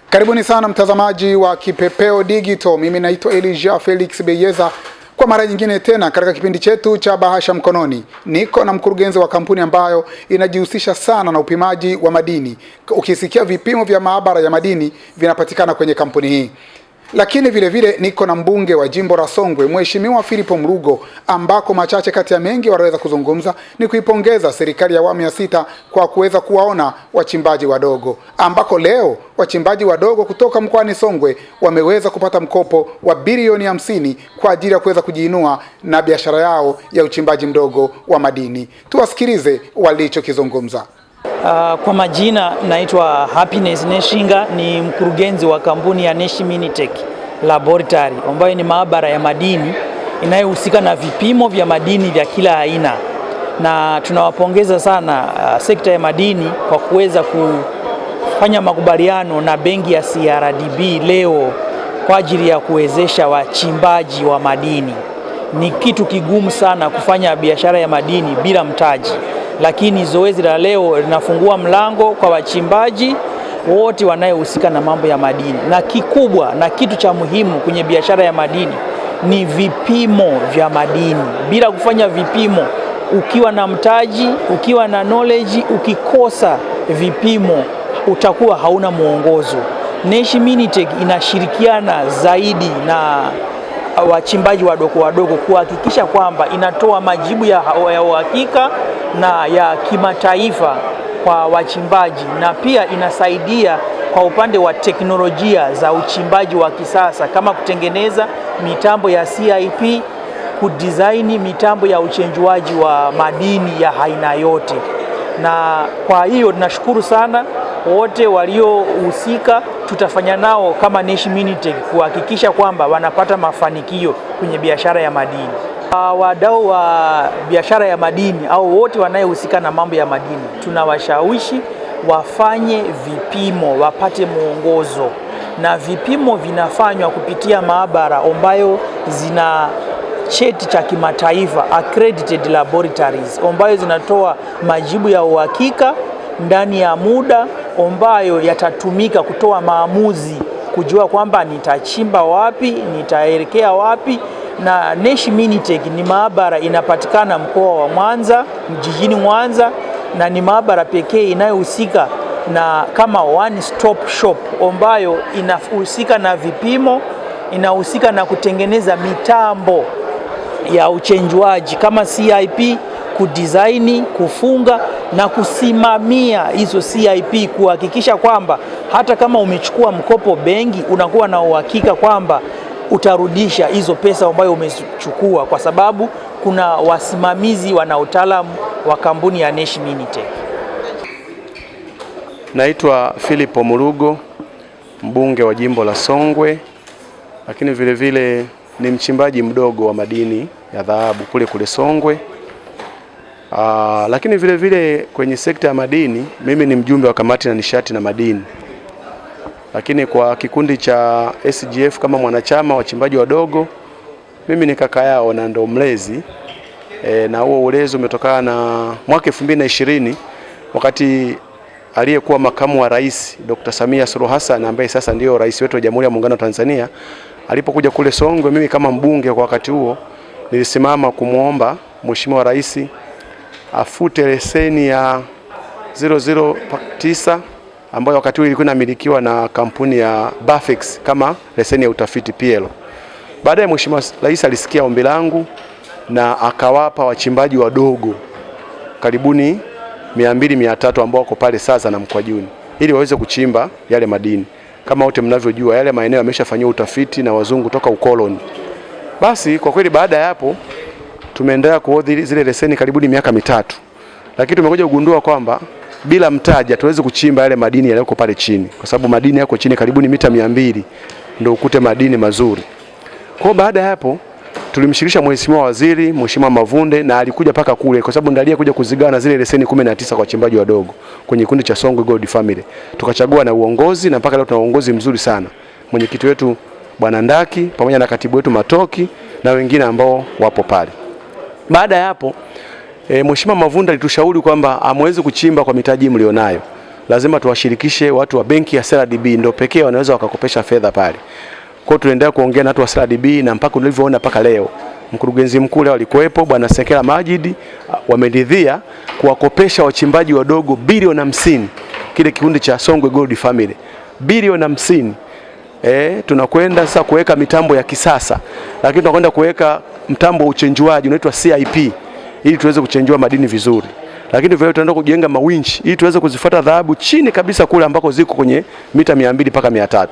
Karibuni sana mtazamaji wa Kipepeo Digital. Mimi naitwa Elijah Felix Beyeza. Kwa mara nyingine tena katika kipindi chetu cha Bahasha Mkononi, niko na mkurugenzi wa kampuni ambayo inajihusisha sana na upimaji wa madini. Ukisikia vipimo vya maabara ya madini vinapatikana kwenye kampuni hii. Lakini vile vile niko na mbunge wa jimbo la Songwe, Mheshimiwa Philip Mlugo, ambako machache kati ya mengi wanaweza kuzungumza ni kuipongeza serikali ya awamu ya 6 kwa kuweza kuwaona wachimbaji wadogo, ambako leo wachimbaji wadogo kutoka mkoani Songwe wameweza kupata mkopo wa bilioni 50 kwa ajili ya kuweza kujiinua na biashara yao ya uchimbaji mdogo wa madini. Tuwasikilize walichokizungumza. Kwa majina naitwa Happiness Neshinga, ni mkurugenzi wa kampuni ya Neshi Minitech Laboratory ambayo ni maabara ya madini inayohusika na vipimo vya madini vya kila aina, na tunawapongeza sana sekta ya madini kwa kuweza kufanya makubaliano na benki ya CRDB leo kwa ajili ya kuwezesha wachimbaji wa madini. Ni kitu kigumu sana kufanya biashara ya madini bila mtaji, lakini zoezi la leo linafungua mlango kwa wachimbaji wote wanaohusika na mambo ya madini. Na kikubwa na kitu cha muhimu kwenye biashara ya madini ni vipimo vya madini. Bila kufanya vipimo, ukiwa na mtaji, ukiwa na knowledge, ukikosa vipimo utakuwa hauna mwongozo. Neshi Minitech inashirikiana zaidi na wachimbaji wadogo kuhakikisha kwamba inatoa majibu ya uhakika na ya kimataifa kwa wachimbaji, na pia inasaidia kwa upande wa teknolojia za uchimbaji wa kisasa kama kutengeneza mitambo ya CIP, kudesign mitambo ya uchenjuaji wa madini ya aina yote. Na kwa hiyo tunashukuru sana wote waliohusika. Tutafanya nao kama Neshi Minitech kuhakikisha kwamba wanapata mafanikio kwenye biashara ya madini. Wadau wa biashara ya madini au wote wanaohusika na mambo ya madini, tunawashawishi wafanye vipimo, wapate mwongozo, na vipimo vinafanywa kupitia maabara ambayo zina cheti cha kimataifa, accredited laboratories, ambayo zinatoa majibu ya uhakika ndani ya muda ambayo yatatumika kutoa maamuzi, kujua kwamba nitachimba wapi, nitaelekea wapi. Na Neshi Minitech ni maabara inapatikana mkoa wa Mwanza, jijini Mwanza, na ni maabara pekee inayohusika na kama one stop shop ambayo inahusika na vipimo, inahusika na kutengeneza mitambo ya uchenjuaji kama CIP, kudesign, kufunga na kusimamia hizo CIP, kuhakikisha kwamba hata kama umechukua mkopo benki unakuwa na uhakika kwamba utarudisha hizo pesa ambayo umechukua, kwa sababu kuna wasimamizi wana utaalamu wa kampuni ya Neshi Minitech. Naitwa Philip Mlugo, mbunge wa jimbo la Songwe, lakini vile vile ni mchimbaji mdogo wa madini ya dhahabu kule Songwe. Lakini vile vile kwenye sekta ya madini mimi ni mjumbe wa kamati na nishati na madini. Lakini kwa kikundi cha SGF kama mwanachama wachimbaji wadogo, mimi ni kaka yao na ndo mlezi. Na huo ulezi umetokana na mwaka 2020 wakati aliyekuwa makamu wa rais Dr. Samia Suluhu Hassan, ambaye sasa ndio rais wetu wa Jamhuri ya Muungano wa Tanzania, alipokuja kule Songwe, mimi kama mbunge kwa wakati huo nilisimama kumuomba Mheshimiwa Rais afute leseni ya 009 ambayo wakati huo ilikuwa inamilikiwa na kampuni ya Bafex kama leseni ya utafiti PL. Baadaye Mheshimiwa Rais alisikia ombi langu na akawapa wachimbaji wadogo karibuni 200-300 ambao wako pale sasa na Mkwajuni ili waweze kuchimba yale madini. Kama wote mnavyojua yale maeneo yameshafanywa utafiti na wazungu toka ukoloni. Basi kwa kweli baada ya hapo tumeendelea kuhodhi zile leseni karibuni miaka 3. Lakini tumekuja kugundua kwamba bila mtaji hatuwezi kuchimba yale madini yaliyoko pale chini, kwa sababu madini yako chini karibuni mita 200 ndio ukute madini mazuri. Kwa baada ya hapo tulimshirikisha Mheshimiwa Waziri, Mheshimiwa Mavunde, na alikuja paka kule kwa sababu ndiye kuja kuzigawana zile leseni 19 kwa wachimbaji wadogo kwenye kikundi cha Songwe Gold Family. Tukachagua na uongozi, na mpaka leo tuna uongozi mzuri sana. Mwenyekiti wetu Bwana Ndaki pamoja na katibu wetu Matoki na wengine ambao wapo pale. Baada ya hapo Mheshimiwa Mavunde alitushauri kwamba amweze kuchimba kwa mitaji mlionayo. lazima tuwashirikishe watu wa benki ya CRDB, ndio pekee wanaweza wakakopesha fedha pale. Kwa hiyo tunaendelea kuongea na watu wa CRDB, na mpaka ulivyoona mpaka leo mkurugenzi mkuu leo alikuwepo Bwana Sekela Majid, wameridhia kuwakopesha wachimbaji wadogo bilioni 50, kile kikundi cha Songwe Gold Family bilioni 50. Tunakwenda sasa kuweka mitambo ya kisasa, lakini tunakwenda kuweka mtambo wa uchenjuaji unaitwa CIP ili tuweze kuchenjua madini vizuri. Lakini vile tunaenda kujenga mawinchi ili tuweze kuzifuata dhahabu chini kabisa kule ambako ziko kwenye mita 200 mpaka 300.